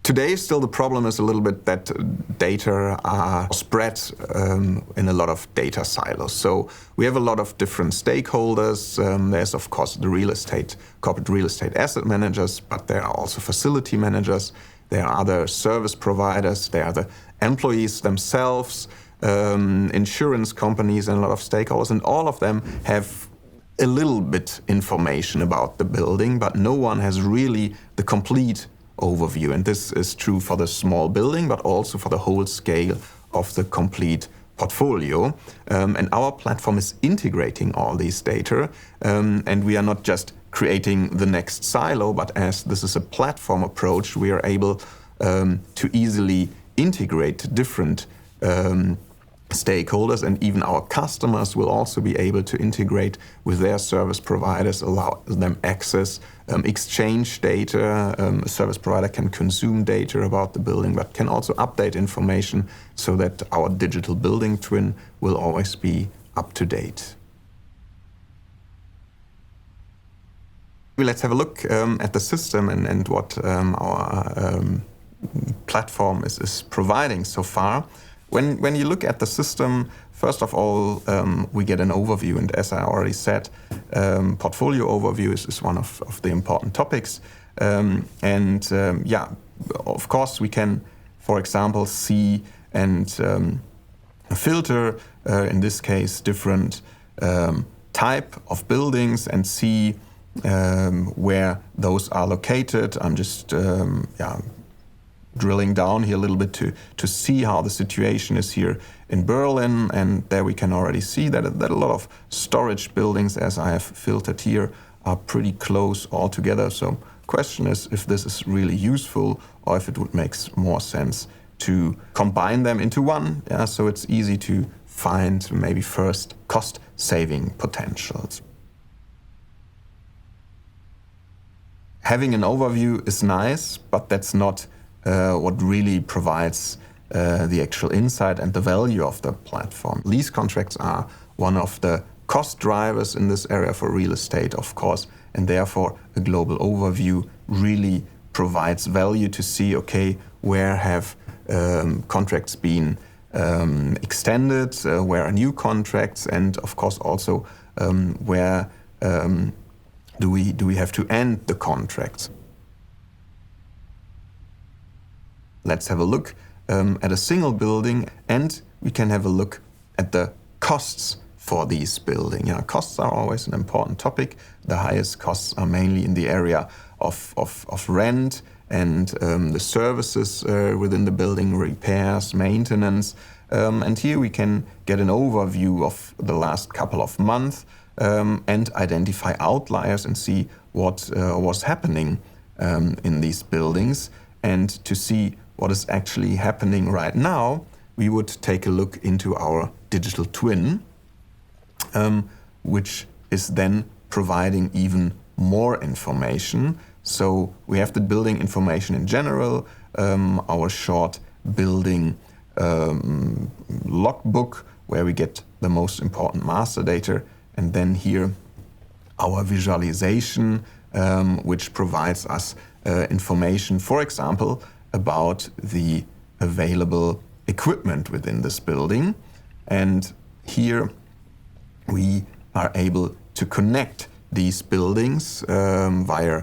Today, still the problem is a little bit that data are spread in a lot of data silos. So we have a lot of different stakeholders. There's, of course, the corporate real estate asset managers, but there are also facility managers. There are other service providers. There are the employees themselves, insurance companies, and a lot of stakeholders. And all of them have a little bit information about the building, but no one has really the complete overview. And this is true for the small building, but also for the whole scale of the complete portfolio. And our platform is integrating all these data. And we are not just creating the next silo, but as this is a platform approach, we are able to easily integrate different stakeholders, and even our customers will also be able to integrate with their service providers, allow them access, exchange data. A service provider can consume data about the building, but can also update information so that our digital building twin will always be up to date. Let's have a look at the system and what our platform is providing so far. When you look at the system, first of all, we get an overview. And as I already said, portfolio overview is one of the important topics. Of course, we can, for example, see and filter, in this case, different type of buildings and see where those are located. I'm just drilling down here a little bit to see how the situation is here in Berlin, and there we can already see that a lot of storage buildings, as I have filtered here, are pretty close all together. So question is if this is really useful or if it would make more sense to combine them into one, so it's easy to find maybe first cost-saving potentials. Having an overview is nice, but that's not what really provides the actual insight and the value of the platform. Lease contracts are one of the cost drivers in this area for real estate, of course, and therefore a global overview really provides value to see, okay, where have contracts been extended, where are new contracts, and of course also where do we have to end the contracts. Let's have a look at a single building, and we can have a look at the costs for these buildings. Costs are always an important topic. The highest costs are mainly in the area of rent and the services within the building, repairs, maintenance. And here we can get an overview of the last couple of months and identify outliers and see what was happening in these buildings. And to see what is actually happening right now, we would take a look into our digital twin, which is then providing even more information. So we have the building information in general, our short building logbook, where we get the most important master data, and then here our visualization, which provides us information, for example, about the available equipment within this building. And here we are able to connect these buildings via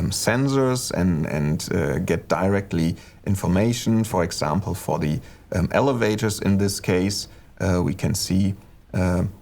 sensors and get directly information. For example, for the elevators in this case, we can see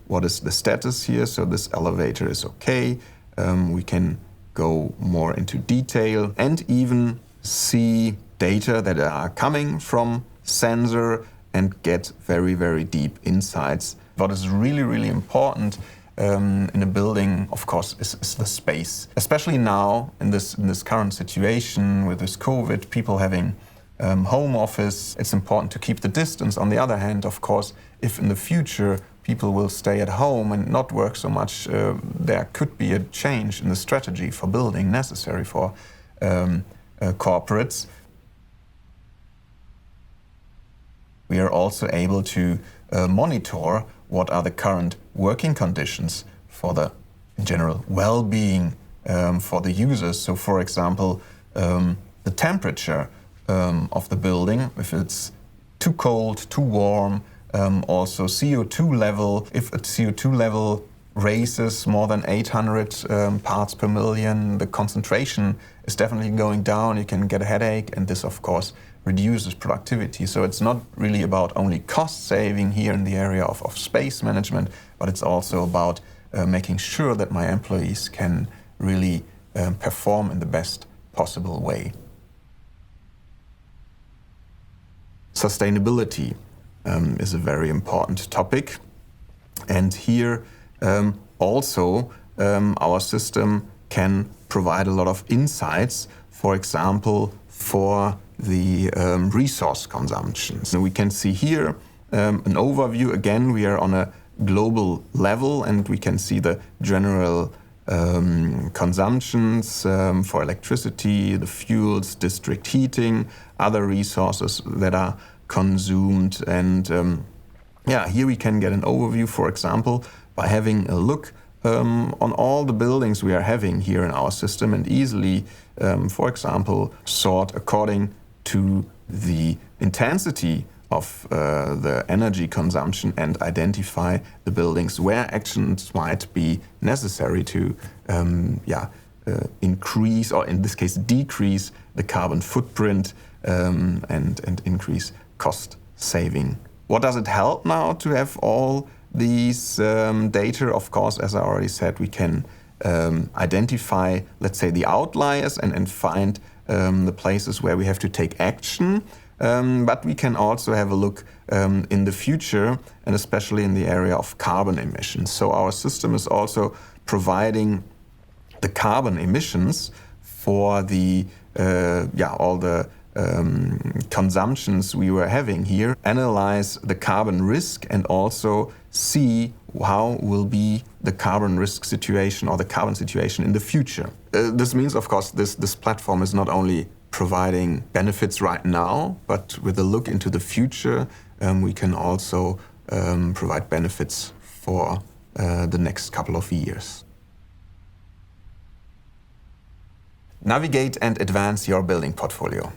what is the status here. So this elevator is okay. We can go more into detail and even see data that are coming from sensor and get very, very deep insights. What is really, really important in a building, of course, is the space. Especially now in this current situation with this COVID, people having home office, it's important to keep the distance. On the other hand, of course, if in the future people will stay at home and not work so much, there could be a change in the strategy for building necessary for corporates. We are also able to monitor what are the current working conditions for the general well-being for the users. So, for example, the temperature of the building, if it's too cold, too warm, also CO2 level. If a CO2 level raises more than 800 parts per million, the concentration is definitely going down. You can get a headache, and this, of course, reduces productivity. So it's not really about only cost saving here in the area of space management, but it's also about making sure that my employees can really perform in the best possible way. Sustainability is a very important topic, and here also our system can provide a lot of insights, for example, for the resource consumption. So we can see here an overview. Again, we are on a global level, and we can see the general consumptions for electricity, the fuels, district heating, other resources that are consumed. And here we can get an overview, for example, by having a look on all the buildings we are having here in our system, and easily, for example, sort according to the intensity of the energy consumption and identify the buildings where actions might be necessary to increase, or in this case decrease, the carbon footprint and increase cost saving. What does it help now to have all these data? Of course, as I already said, we can identify, let's say, the outliers and find the places where we have to take action. But we can also have a look in the future, and especially in the area of carbon emissions. So our system is also providing the carbon emissions for the all the consumptions we were having here, analyze the carbon risk, and also see how will be the carbon risk situation or the carbon situation in the future. This means, of course, this platform is not only providing benefits right now, but with a look into the future, we can also provide benefits for the next couple of years. Navigate and advance your building portfolio.